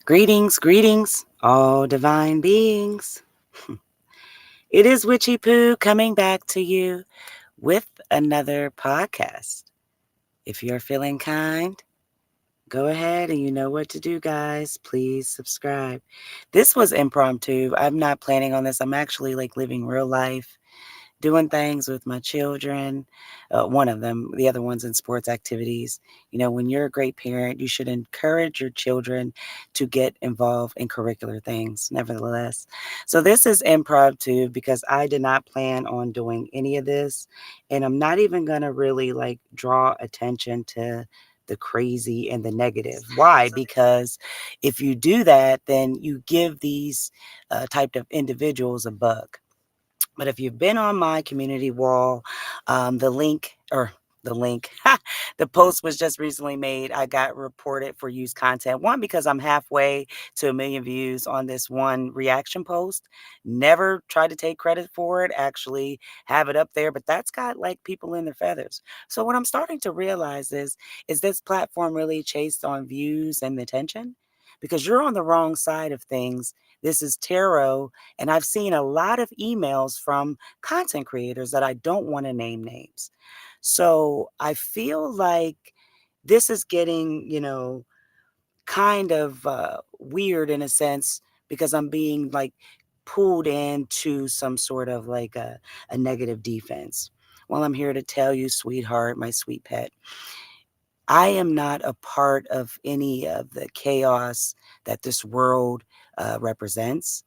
Greetings, greetings, all divine beings. It is Witchy Poo coming back to you with another podcast. If you're feeling kind, go ahead and you know what to do, guys. Please subscribe. This was impromptu. I'm not planning on this. I'm actually like living real life, doing things with my children. One of them, the other one's in sports activities. When you're a great parent, you should encourage your children to get involved in curricular things, nevertheless. So this is impromptu because I did not plan on doing any of this. And I'm not even going to really like draw attention to the crazy and the negative. Why? Because if you do that, then you give these type of individuals a bug. But if you've been on my community wall, the link or the link, the post was just recently made. I got reported for used content. One, because I'm halfway to 1 million views on this one reaction post. Never tried to take credit for it, actually have it up there, but that's got like people in their feathers. So what I'm starting to realize is this platform really chased on views and attention? Because you're on the wrong side of things. This is tarot, and I've seen a lot of emails from content creators that I don't want to name names. So I feel like this is getting, kind of weird in a sense because I'm being like pulled into some sort of like a negative defense. Well, I'm here to tell you, sweetheart, my sweet pet, I am not a part of any of the chaos that this world represents.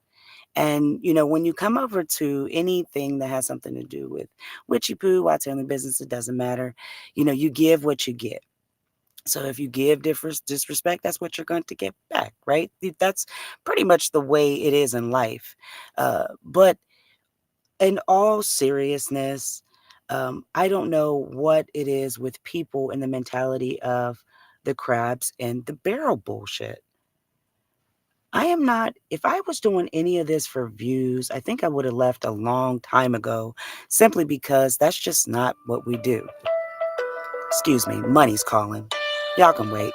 And, when you come over to anything that has something to do with witchy poo, white family business, it doesn't matter. You give what you get. So if you give disrespect, that's what you're going to get back, right? That's pretty much the way it is in life. But in all seriousness, I don't know what it is with people in the mentality of the crabs and the barrel bullshit. I am not, if I was doing any of this for views, I think I would have left a long time ago simply because that's just not what we do. Excuse me, money's calling. Y'all can wait.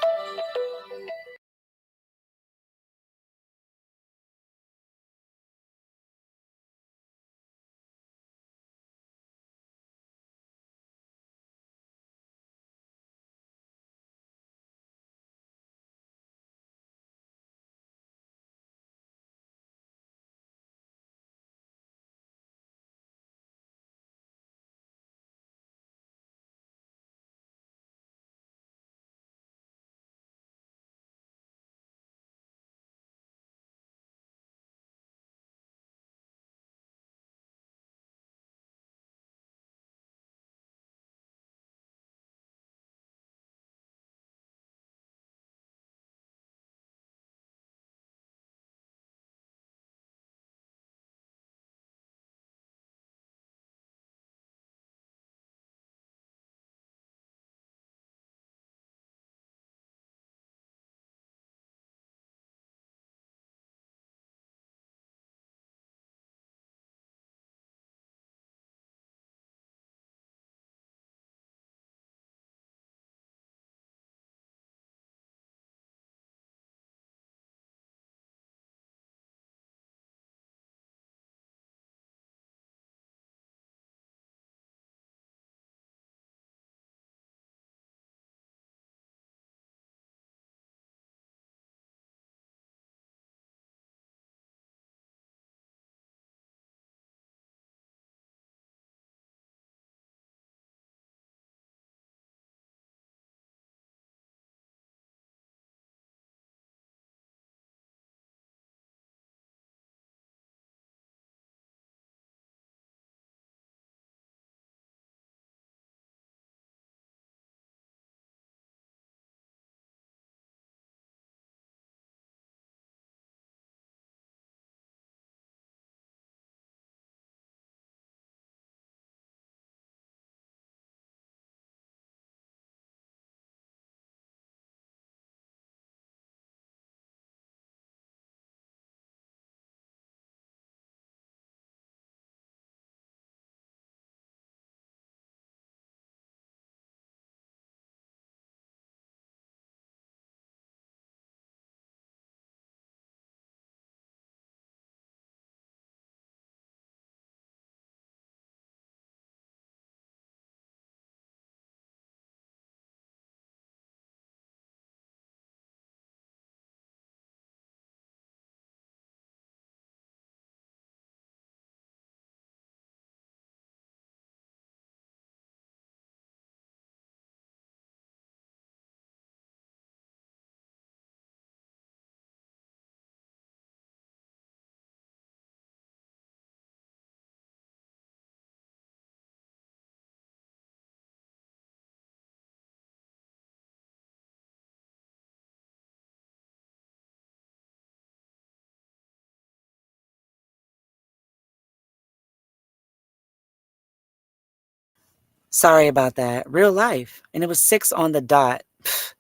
Sorry about that. Real life. And it was 6 on the dot. Pff,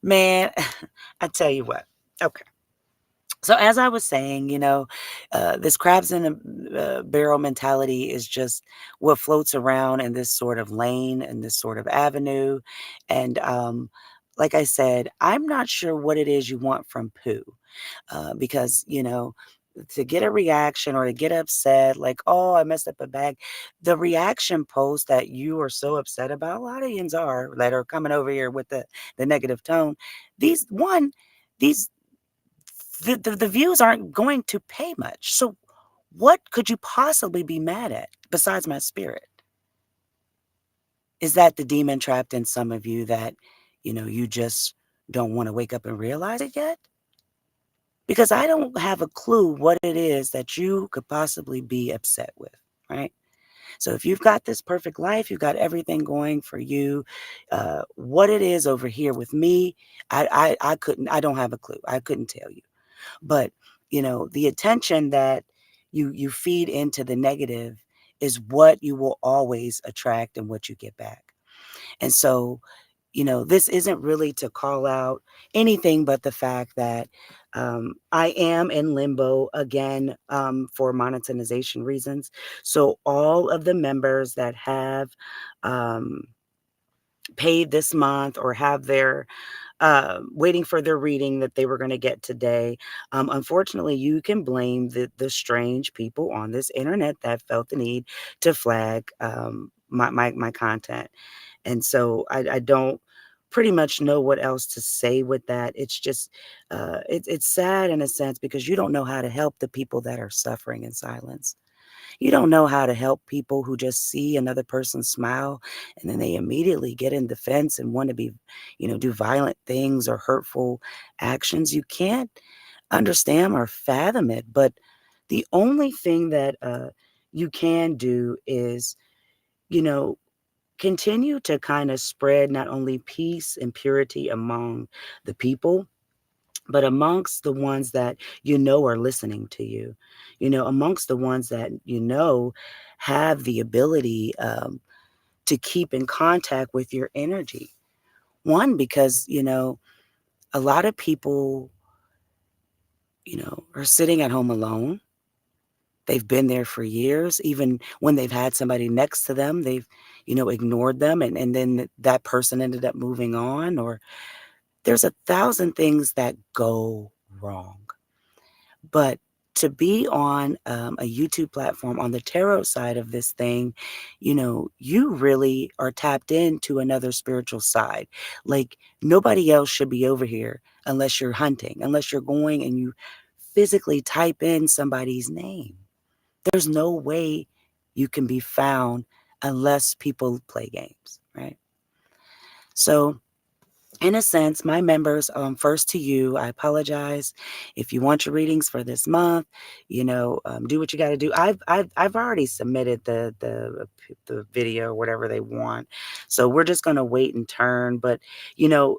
man, I tell you what. Okay. So as I was saying, this crabs in a barrel mentality is just what floats around in this sort of lane and this sort of avenue. And like I said, I'm not sure what it is you want from poo, because to get a reaction or to get upset, like, oh, I messed up a bag. The reaction post that you are so upset about, a lot of yins are that are coming over here with the negative tone. These one, these the views aren't going to pay much. So what could you possibly be mad at besides my spirit? Is that the demon trapped in some of you that, you just don't want to wake up and realize it yet? Because I don't have a clue what it is that you could possibly be upset with, right? So if you've got this perfect life, you've got everything going for you, what it is over here with me, I don't have a clue. I couldn't tell you. But, the attention that you feed into the negative is what you will always attract and what you get back. And so, this isn't really to call out anything but the fact that I am in limbo again, for monetization reasons. So all of the members that have um, paid this month or have their waiting for their reading that they were going to get today. Unfortunately, you can blame the strange people on this internet that felt the need to flag my content. And so I don't pretty much know what else to say with that. It's just, it's sad in a sense because you don't know how to help the people that are suffering in silence. You don't know how to help people who just see another person smile and then they immediately get in defense and want to be, do violent things or hurtful actions. You can't understand or fathom it. But the only thing that you can do is, you know, continue to kind of spread not only peace and purity among the people, but amongst the ones that are listening to you, amongst the ones that have the ability to keep in contact with your energy. One, because, a lot of people, are sitting at home alone. They've been there for years. Even when they've had somebody next to them, they've, ignored them. And then that person ended up moving on. Or there's a thousand things that go wrong. But to be on a YouTube platform on the tarot side of this thing, you really are tapped into another spiritual side. Like nobody else should be over here unless you're hunting, unless you're going and you physically type in somebody's name. There's no way you can be found unless people play games, right? So in a sense, my members, first to you, I apologize. If you want your readings for this month, do what you got to do. I've already submitted the video, whatever they want, so we're just gonna wait and turn. But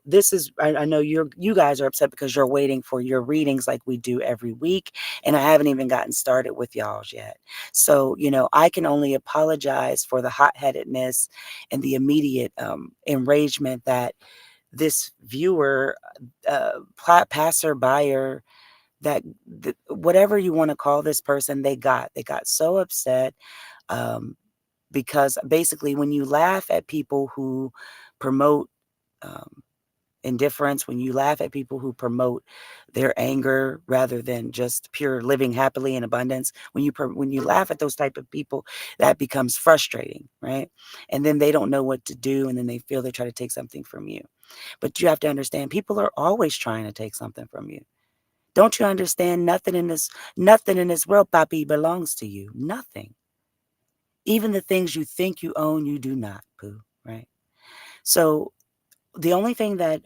this is I know you guys are upset because you're waiting for your readings like we do every week, and I haven't even gotten started with y'all's yet. So I can only apologize for the hot headedness and the immediate enragement that this viewer, passer buyer, that whatever you want to call this person, they got so upset, um, because basically when you laugh at people who promote um, indifference, when you laugh at people who promote their anger rather than just pure living happily in abundance, when you laugh at those type of people, that becomes frustrating, right? And then they don't know what to do, and then they feel they try to take something from you. But you have to understand, people are always trying to take something from you. Don't you understand? Nothing in this world, Papi, belongs to you. Nothing. Even the things you think you own, you do not, Pooh, right? So the only thing that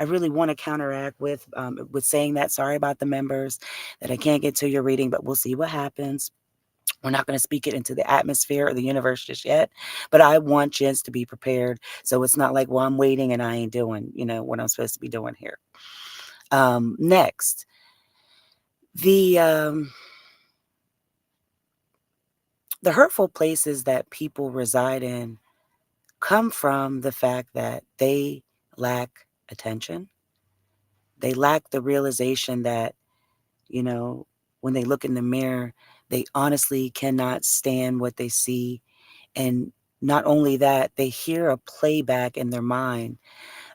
I really want to counteract with saying that, sorry about the members, that I can't get to your reading, but we'll see what happens. We're not going to speak it into the atmosphere or the universe just yet, but I want Jens to be prepared. So it's not like, well, I'm waiting and I ain't doing, what I'm supposed to be doing here. Next, the the hurtful places that people reside in come from the fact that they lack attention. They lack the realization that, you know, when they look in the mirror, they honestly cannot stand what they see. And not only that, they hear a playback in their mind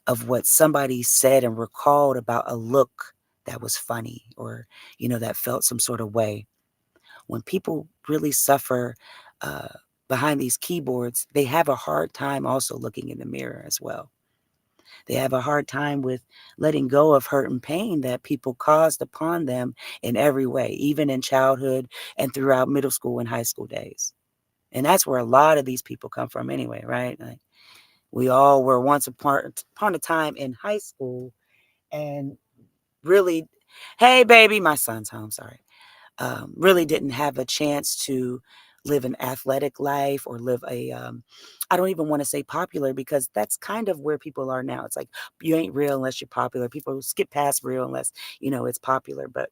of what somebody said and recalled about a look that was funny or, that felt some sort of way. When people really suffer uh, behind these keyboards, they have a hard time also looking in the mirror as well. They have a hard time with letting go of hurt and pain that people caused upon them in every way, even in childhood and throughout middle school and high school days. And that's where a lot of these people come from anyway, right? Like, we all were once upon a time in high school and really, hey, baby, my son's home, sorry. Really didn't have a chance to live an athletic life or live I don't even want to say popular because that's kind of where people are now. It's like you ain't real unless you're popular. People skip past real unless, it's popular. But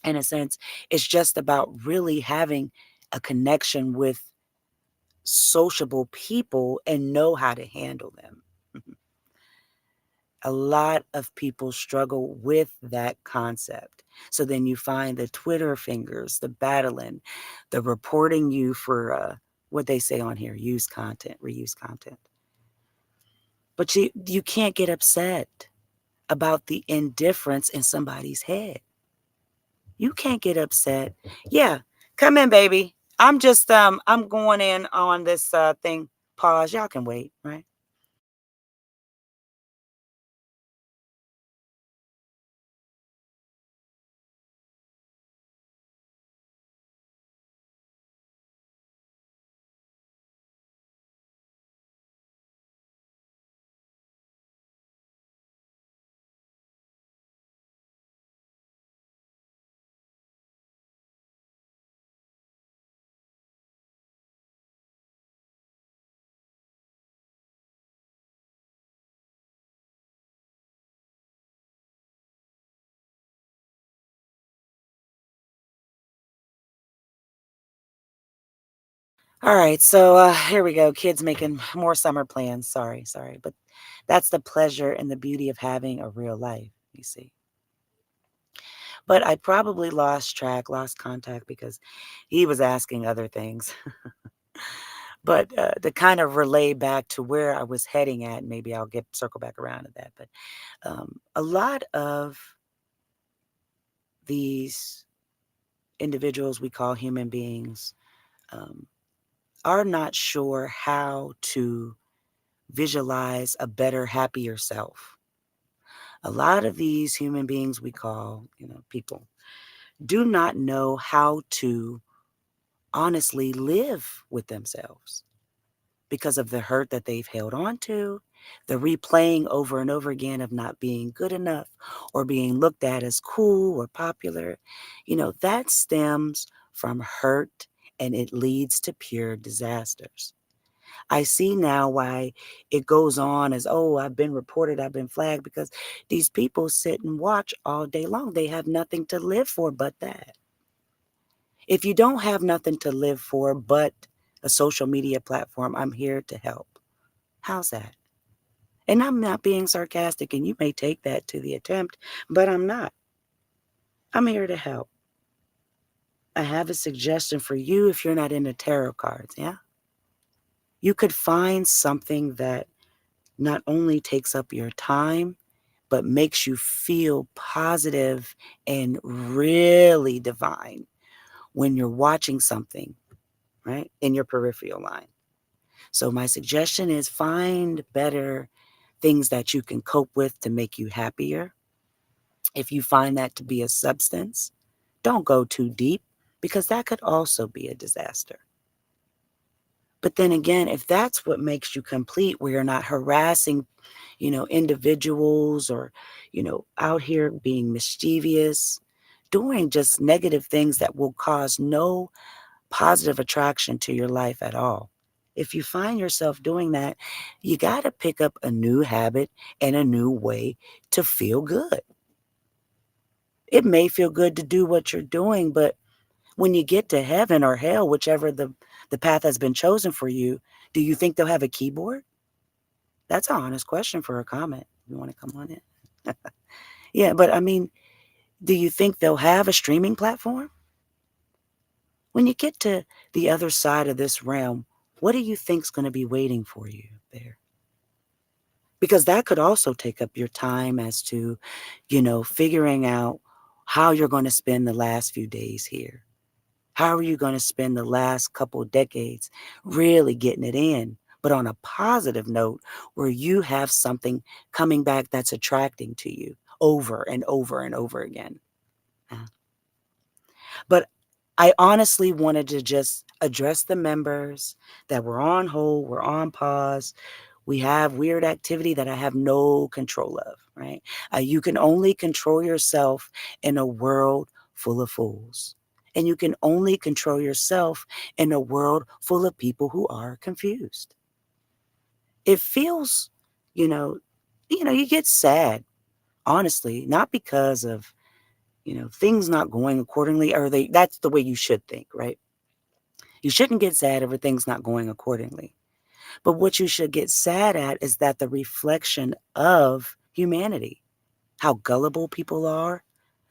in a sense, it's just about really having a connection with sociable people and know how to handle them. A lot of people struggle with that concept. So then you find the Twitter fingers, the battling, the reporting you for what they say on here, use content, reuse content. But you can't get upset about the indifference in somebody's head. You can't get upset. Yeah, come in, baby. I'm going in on this thing. Pause. Y'all can wait, right? All right, so here we go. Kids making more summer plans. Sorry, sorry. But that's the pleasure and the beauty of having a real life, you see. But I probably lost track, lost contact because he was asking other things. But to kind of relay back to where I was heading at, maybe I'll get circle back around to that. But a lot of these individuals we call human beings um, are not sure how to visualize a better, happier self. A lot of these human beings we call, people, do not know how to honestly live with themselves because of the hurt that they've held on to, the replaying over and over again of not being good enough or being looked at as cool or popular. That stems from hurt and it leads to pure disasters. I see now why it goes on as, oh, I've been reported, I've been flagged, because these people sit and watch all day long. They have nothing to live for but that. If you don't have nothing to live for but a social media platform, I'm here to help. How's that? And I'm not being sarcastic, and you may take that to the attempt, but I'm not. I'm here to help. I have a suggestion for you if you're not into tarot cards, yeah? You could find something that not only takes up your time, but makes you feel positive and really divine when you're watching something, right, in your peripheral line. So my suggestion is find better things that you can cope with to make you happier. If you find that to be a substance, don't go too deep because that could also be a disaster. But then again, if that's what makes you complete, where you're not harassing, individuals or, out here being mischievous, doing just negative things that will cause no positive attraction to your life at all. If you find yourself doing that, you got to pick up a new habit and a new way to feel good. It may feel good to do what you're doing, but when you get to heaven or hell, whichever the path has been chosen for you, do you think they'll have a keyboard? That's an honest question for a comment. You want to come on in? Yeah, but I mean, do you think they'll have a streaming platform? When you get to the other side of this realm, what do you think's going to be waiting for you there? Because that could also take up your time as to, figuring out how you're going to spend the last few days here. How are you going to spend the last couple decades really getting it in, but on a positive note where you have something coming back that's attracting to you over and over and over again? Uh, But I honestly wanted to just address the members that were on hold, were on pause. We have weird activity that I have no control of, right? You can only control yourself in a world full of fools. And you can only control yourself in a world full of people who are confused. It feels, you know, you get sad, honestly, not because of, things not going accordingly, or that's the way you should think, right? You shouldn't get sad over things not going accordingly. But what you should get sad at is that the reflection of humanity, how gullible people are,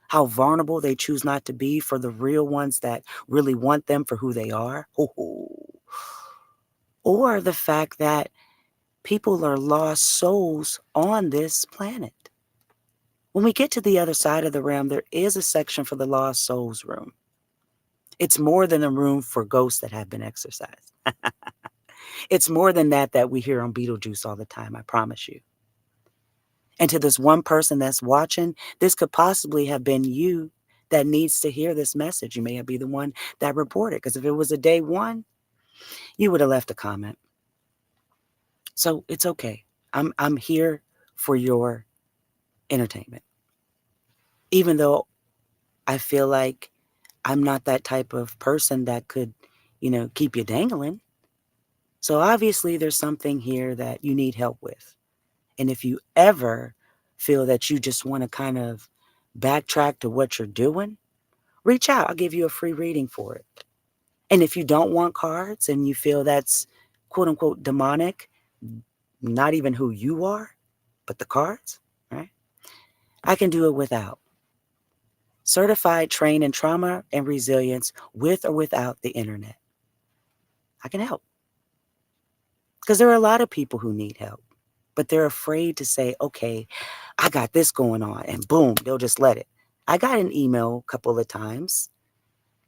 how vulnerable they choose not to be for the real ones that really want them for who they are, or the fact that people are lost souls on this planet. When we get to the other side of the realm, there is a section for the lost souls room. It's more than a room for ghosts that have been exorcised. It's more than that we hear on Beetlejuice all the time, I promise you. And to this one person that's watching, this could possibly have been you that needs to hear this message. You may be the one that reported, because if it was a day one, you would have left a comment. So it's okay. I'm here for your entertainment. Even though I feel like I'm not that type of person that could, keep you dangling. So obviously there's something here that you need help with. And if you ever feel that you just want to kind of backtrack to what you're doing, reach out. I'll give you a free reading for it. And if you don't want cards and you feel that's quote unquote demonic, not even who you are, but the cards, right? I can do it without. Certified, trained in trauma and resilience with or without the internet. I can help. Because there are a lot of people who need help, but they're afraid to say, okay, I got this going on, and boom, they'll just let it. I got an email a couple of times,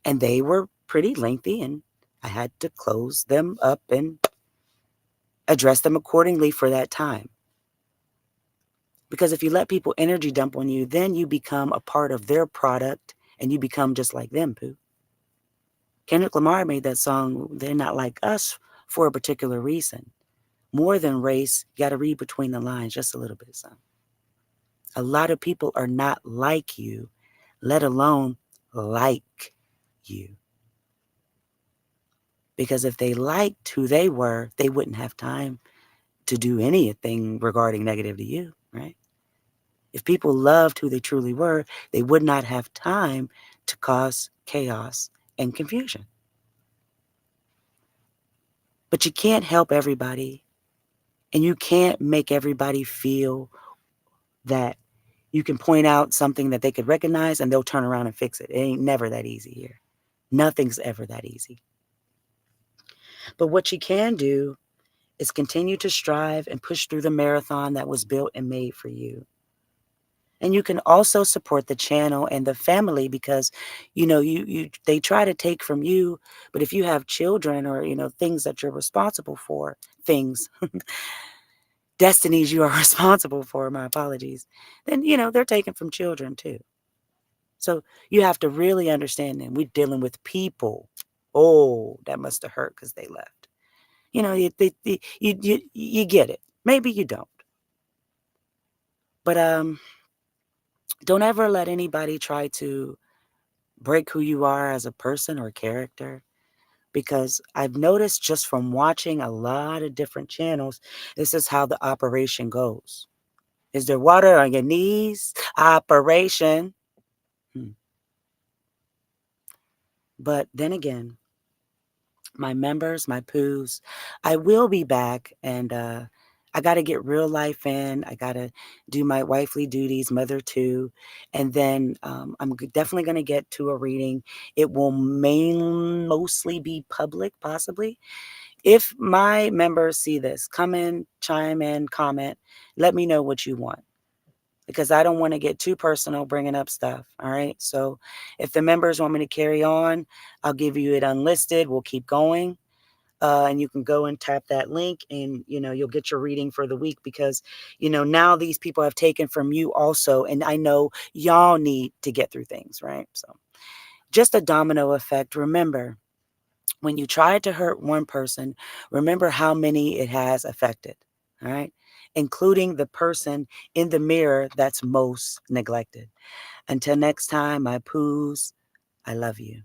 and they were pretty lengthy, and I had to close them up and address them accordingly for that time. Because if you let people energy dump on you, then you become a part of their product, and you become just like them, Pooh. Kendrick Lamar made that song, They're Not Like Us, for a particular reason. More than race, you got to read between the lines just a little bit, son. A lot of people are not like you, let alone like you. Because if they liked who they were, they wouldn't have time to do anything regarding negative to you, right? If people loved who they truly were, they would not have time to cause chaos and confusion. But you can't help everybody, and you can't make everybody feel that you can point out something that they could recognize and they'll turn around and fix it. It ain't never that easy here. Nothing's ever that easy. But what you can do is continue to strive and push through the marathon that was built and made for you. And you can also support the channel and the family because, they try to take from you, but if you have children or, things that you're responsible for, destinies you are responsible for, my apologies, then, they're taken from children too. So you have to really understand that we're dealing with people. Oh, that must have hurt because they left. You get it. Maybe you don't. But don't ever let anybody try to break who you are as a person or character, because I've noticed just from watching a lot of different channels, this is how the operation goes. Is there water on your knees? Operation. Hmm. But then again, my members, my poos, I will be back, and I got to get real life in. I got to do my wifely duties, mother too. And then I'm definitely going to get to a reading. It will mostly be public, possibly. If my members see this, come in, chime in, comment, let me know what you want, because I don't want to get too personal bringing up stuff. All right. So if the members want me to carry on, I'll give you it unlisted. We'll keep going. And you can go and tap that link, and you'll get your reading for the week, because now these people have taken from you also, and I know y'all need to get through things, right? So just a domino effect. Remember, when you try to hurt one person, remember how many it has affected. All right, including the person in the mirror that's most neglected. Until next time, my poos, I love you.